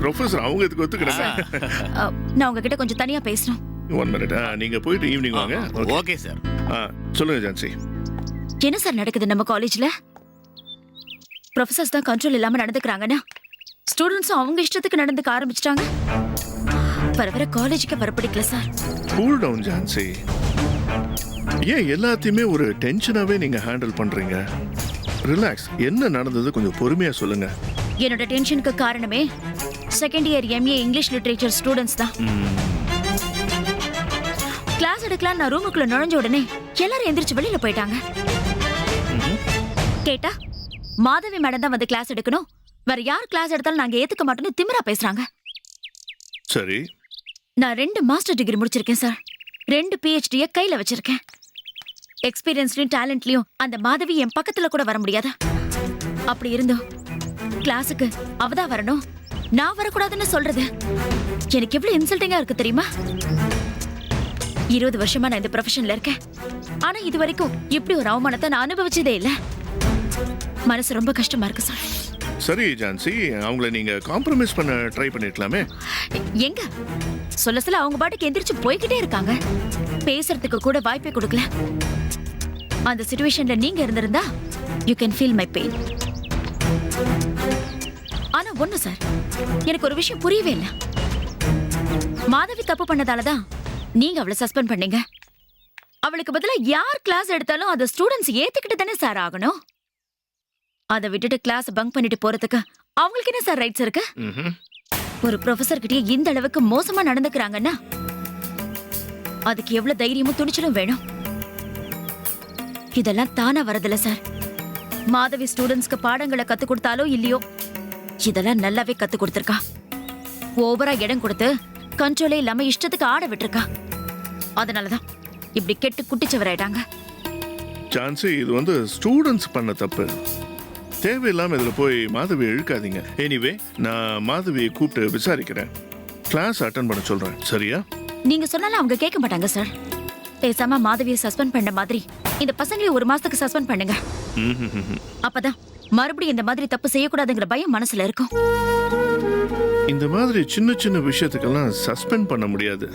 Professor அவங்க இதுக்கு ஒத்துக்கிறாங்க. நான் உங்ககிட்ட கொஞ்சம் தனியா பேசணும். 1 மினிட். நீங்க போயிட்டு ஈவினிங் வாங்க. Okay sir. சொல்லுங்க ஜான்சி. என்ன சார் நடக்குது நம்ம காலேஜ்ல? ப்ரொஃபசர்ஸ் தான் கண்ட்ரோல் இல்லாம நடந்துக்கிறாங்கன்னா ஸ்டூடெண்ட்ஸும் அவங்க இஷ்டத்துக்கு நடந்துக்க ஆரம்பிச்சிட்டாங்க. வர காலேஜுக்கு வர பிடிக்கல சார். Cool down Jhansi. ஏன் எல்லாத்தையுமே ஒரு டென்ஷனாவே நீங்க ஹேண்டில் பண்றீங்க? ரிலாக்ஸ். என்ன நடந்தது கொஞ்சம் பொறுமையா சொல்லுங்க. என்னோட டென்ஷனுக்கு காரணமே second year MA English literature students தான். கிளாஸ் எடுக்கலாம் நான் ரூமுக்குள்ள நுழைஞ்ச உடனே எல்லாரும் எந்திரிச்சு வெளியில போயிட்டாங்க. கேட்டா மாதவி மேடம் தான் வந்து கிளாஸ் எடுக்கணும், வேற யார் கிளாஸ் எடுத்தாலும் நாங்க ஏத்துக்க மாட்டோம்னு திமிரா பேசுறாங்க. சரி. நான் 2 மாஸ்டர் டிகிரி முடிச்சிருக்கேன் சார். 2 PhD கையில வச்சிருக்கேன். எக்ஸ்பீரியன்ஸ்லயும் டேலண்ட்லயும் அந்த மாதவி என் பக்கத்துல கூட வர முடியாதா? அப்படி இருந்தோம் கிளாஸுக்கு அவதான் வரணும், நான் வரக்கூடாதுன்னு சொல்றது எனக்கு எவ்வளவு இன்சல்ட்டிங்கா இருக்கு தெரியுமா? 20 வருஷமா நான் இந்த ப்ரொஃபஷன்ல இருக்கேன். ஆனா இது வரைக்கும் இப்படி ஒரு அவமானத்தை நான் அனுபவிச்சதே இல்ல. மனசு ரொம்ப கஷ்டமா இருக்கு சார். சரி ஜான்சி, அவங்கள நீங்க காம்ப்ரமைஸ் பண்ண ட்ரை பண்ணிருக்கலாமே. எங்க சொல்ல சொல்ல அவங்க பாட்டுக்கு எந்திரிச்சு போய்கிட்டே இருக்காங்க. பேசுறதுக்கு கூட வாய்ப்பே கொடுக்கல. அந்த சிச்சுவேஷன்ல நீங்க இருந்திருந்தா you can feel my pain. ஆனா ஒண்ணு சார், எனக்கு ஒரு விஷயம் புரியவே இல்லை. மாதவி தப்பு பண்ணதாலதான் நீங்க அவளை சஸ்பெண்ட் பண்ணீங்க. அவளுக்கு பதிலா யார் கிளாஸ் எடுத்தாலும் அதை ஸ்டூடெண்ட்ஸ் ஏத்துக்கிட்டு தானே சார் ஆகணும். அதை விட்டுட்டு கிளாஸ் பங்க் பண்ணிட்டு போறதுக்கு அவங்களுக்கு என்ன சார் ரைட்ஸ் இருக்கு? ஒரு ப்ரொஃபசர் கிட்டே இந்த அளவுக்கு மோசமா நடந்துக்கிறாங்கன்னா அதுக்கு எவ்வளவு தைரியமும் துணிச்சலும் வேணும். இதெல்லாம் தானா வரதில்ல சார். மாதவி ஸ்டூடெண்ட்ஸ்க்கு பாடங்களை கத்து கொடுத்தாலோ இல்லையோ இதெல்லாம் நல்லாவே கத்து கொடுத்திருக்கா. ஓவரா இடம் கொடுத்து கண்ட்ரோலே இல்லாம இஷ்டத்துக்கு ஆட விட்டுருக்கா. அதனாலதான் இப்படி கெட்டு குட்டிச்சவராயிட்டாங்க. ஜான்சி, இது ஸ்டூடெண்ட்ஸ் பண்ண தப்பு. தேவையில்லாம இதுல போய் மாதவி இழுக்காதீங்க. எனிவே, நான் மாதவியை கூப்பிட்டு விசாரிக்கிறேன். கிளாஸ் அட்டெண்ட் பண்ண சொல்றேன். சரியா? நீங்க சொன்னாலும் அவங்க கேட்க மாட்டாங்க சார். பேசாம மாதவியை சஸ்பெண்ட் பண்ண மாதிரி இந்த பசங்களை 1 மாசத்துக்கு சஸ்பெண்ட் பண்ணுங்க. அப்பதான் மறுபடியும் இந்த மாதிரி தப்பு செய்யக்கூடாதுங்கிற பயம் மனசுல இருக்கும். இந்த மாதிரி சின்ன சின்ன விஷயத்துக்கெல்லாம் சஸ்பெண்ட் பண்ண முடியாது.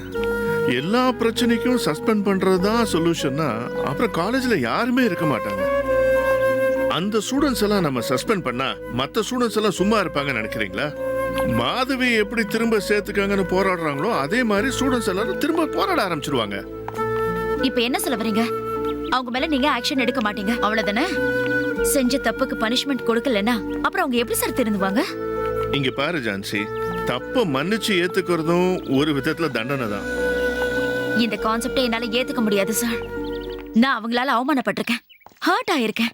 எல்லா பிரச்சனைக்கும் சஸ்பெண்ட் பண்றதுதான் சொல்யூஷன்னா அப்புறம் காலேஜ்ல யாருமே இருக்க மாட்டாங்க. அந்த ஸ்டூடெண்ட்ஸ் எல்லாம் நம்ம சஸ்பெண்ட் பண்ணா மத்த ஸ்டூடெண்ட்ஸ் எல்லாம் சும்மா இருப்பாங்கன்னு நினைக்கிறீங்களா? மாதவி எப்படி திரும்ப சேர்த்துக்காங்கன்னு போராடுறாங்களோ அதே மாதிரி ஸ்டூடெண்ட்ஸ் எல்லாரும் திரும்ப போராட ஆரம்பிச்சிருவாங்க. இப்ப என்ன சொல்ல வரீங்க? அவங்க மேல நீங்க ஆக்ஷன் எடுக்க மாட்டீங்க, அவ்வளவுதானே? செஞ்ச தப்புக்கு பனிஷ்மெண்ட் கொடுக்கலன்னா அப்புறம் அவங்க எப்படி சார் திருந்துவாங்க? இங்க பாரு ஜான்சி, தப்ப மன்னிச்சு ஏத்துக்கிறதும் ஒரு விதத்துல தண்டனை தான். இந்த கான்செப்டை என்னால ஏத்துக்க முடியாது சார். நான் அவங்களால அவமானப்பட்டிருக்கேன், ஹர்ட் ஆயிருக்கேன்.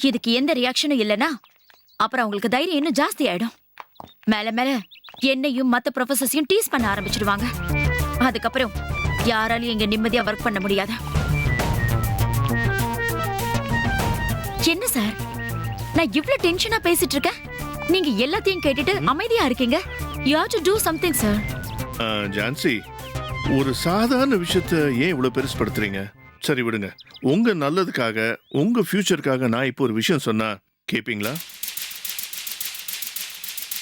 இதுக்கு எந்த ரியாக்ஷனும் இல்லைன்னா அப்புறம் அவங்களுக்கு தைரியம் இன்னும் ஜாஸ்தி ஆயிடும். மேல மேல என்னையும் மத்த ப்ரொஃபசர்ஸையும் டீஸ் பண்ண ஆரம்பிச்சிடுவாங்க. அதுக்கப்புறம் யாராலையும் இங்க நிம்மதியா ஒர்க் பண்ண முடியாது. என்ன சார், நான் இவ்வளவு டென்ஷனா பேசிட்டு இருக்கேன், நீங்க எல்லாத்தையும் கேட்டுட்டு அமைதியா இருக்கீங்க. You have to do something, sir. Jhansi, ஒரு சாதாரண விஷயத்தை ஏன் இவ்வளவு பெருசுபடுத்துறீங்க? சரி விடுங்க. உங்க நல்லதுக்காக, உங்க ஃபியூச்சருக்காக நான் இப்போ ஒரு விஷயம் சொன்னா கேப்பீங்களா?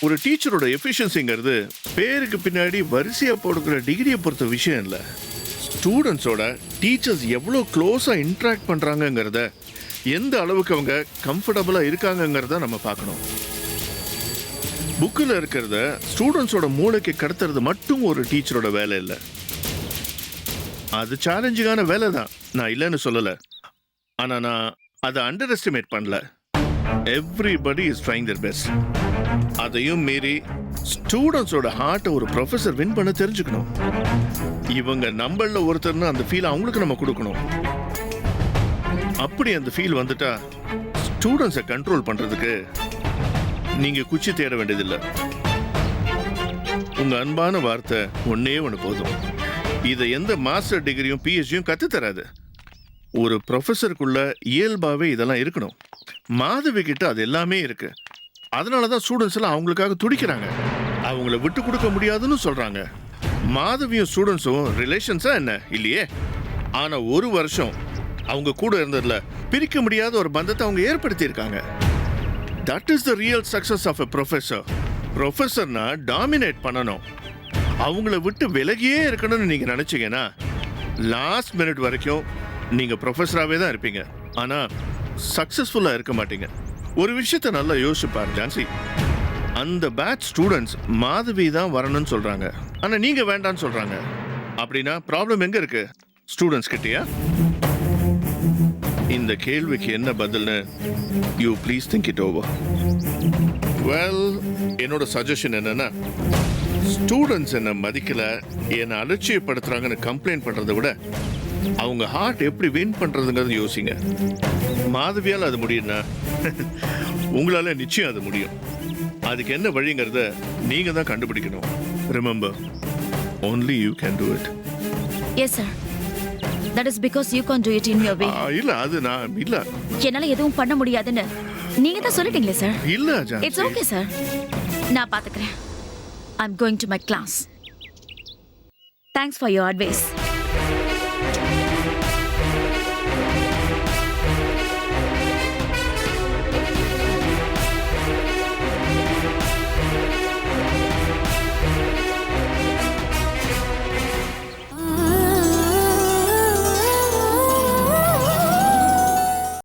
ஒரு டீச்சரோட எஃபிஷியன்சிங்கிறது பேருக்கு பின்னாடி வரிசையா போடுக்கிற டிகிரியை பொறுத்த விஷயம் இல்லை. ஸ்டூடெண்ட்ஸோட டீச்சர்ஸ் எவ்வளோ க்ளோஸா இன்ட்ராக்ட் பண்றாங்கிறத, எந்த அளவுக்கு அவங்க கம்ஃபர்டபுளா இருக்காங்கிறத நம்ம பார்க்கணும். புக்கில் இருக்கிறத ஸ்டூடெண்ட்ஸோட மூளைக்கு கடத்துறது மட்டும் ஒரு டீச்சரோட வேலை இல்லை. அது சேலஞ்சிங்கான வேலை தான், நான் இல்லைன்னு சொல்லலை. ஆனால் நான் அதை அண்டர் எஸ்டிமேட் பண்ணல. Everybody is trying their best. அதையும் மீறி ஸ்டூடெண்ட்ஸோட ஹார்ட்டை ஒரு ப்ரொஃபஸர் வின் பண்ண தெரிஞ்சுக்கணும். இவங்க நம்மள ஒருத்தர்னு அந்த ஃபீல் அவங்களுக்கு நம்ம கொடுக்கணும். அப்படி அந்த ஃபீல் வந்துட்டா ஸ்டூடெண்ட்ஸை கண்ட்ரோல் பண்றதுக்கு நீங்க குச்சி தேட வேண்டியதில்லை. உங்க அன்பான வார்த்தை ஒன்னே ஒன்று போதும். இதை எந்த மாஸ்டர் டிகிரியும் PhDயும் கத்து தராது. ஒரு ப்ரொஃபஸருக்குள்ள இயல்பாவே இதெல்லாம் இருக்கணும். மாதவி கிட்ட அது எல்லாமே இருக்கு. அதனாலதான் ஸ்டூடெண்ட்ஸ் எல்லாம் அவங்களுக்காக துடிக்கிறாங்க. அவங்கள விட்டு கொடுக்க முடியாதுன்னு சொல்றாங்க. மாதவியும் ஸ்டூடெண்ட்ஸும் ரிலேஷன்ஸா என்ன இல்லையே, ஆனா 1 வருஷம் அவங்க கூட இருந்ததுல பிரிக்க முடியாத ஒரு பந்தத்தை அவங்க ஏற்படுத்தி இருக்காங்க. That is the real success of a professor. ப்ரொஃபஸர்னா டாமினேட் பண்ணணும். அவங்கள விட்டு விலகியே இருக்கணும்னு நீங்க நினைச்சீங்கன்னா லாஸ்ட் மினிட் வரைக்கும் நீங்க ப்ரொஃபஸராகவே தான் இருப்பீங்க. ஆனா சக்சஸ்ஃபுல்லா இருக்க மாட்டீங்க. ஒரு விஷயத்தை நல்லா யோசிச்சு பாரு ஜான்சி. அந்த பேட்ச் ஸ்டூடெண்ட்ஸ் மாதவி தான் வரணும்னு சொல்றாங்க, ஆனா நீங்க வேண்டாம்னு சொல்றாங்க. அப்படின்னா ப்ராப்ளம் எங்க இருக்கு? ஸ்டூடெண்ட்ஸ் கிட்டயா? இந்த கேள்விக்கு என்ன பதில்னு you please think it over. Well, என்னோட சஜஷன் என்னன்னா, ஸ்டூடெண்ட்ஸ் என்ன மதிக்கல, என்னை அலட்சியப்படுத்துறாங்கன்னு கம்ப்ளைண்ட் பண்றதை விட அவங்க ஹார்ட் எப்படி வின் பண்றதுங்கிறது யோசிங்க. மாதவியால் அது முடியும்னா உங்களால நிச்சயம் அது முடியும். அதுக்கு என்ன வழிங்கிறத நீங்க தான் கண்டுபிடிக்கணும். Remember, only you can do it. Yes sir. That is because you can't do it in your way. இல்ல, அது நான் இல்ல. என்னால எதுவும் பண்ண முடியாதுன்னு நீங்க தான் சொல்லிட்டீங்களே சார். இல்ல ஜான்சி. It's okay sir. நான் பாத்துக்கிறேன். I'm going to my class. Thanks for your advice.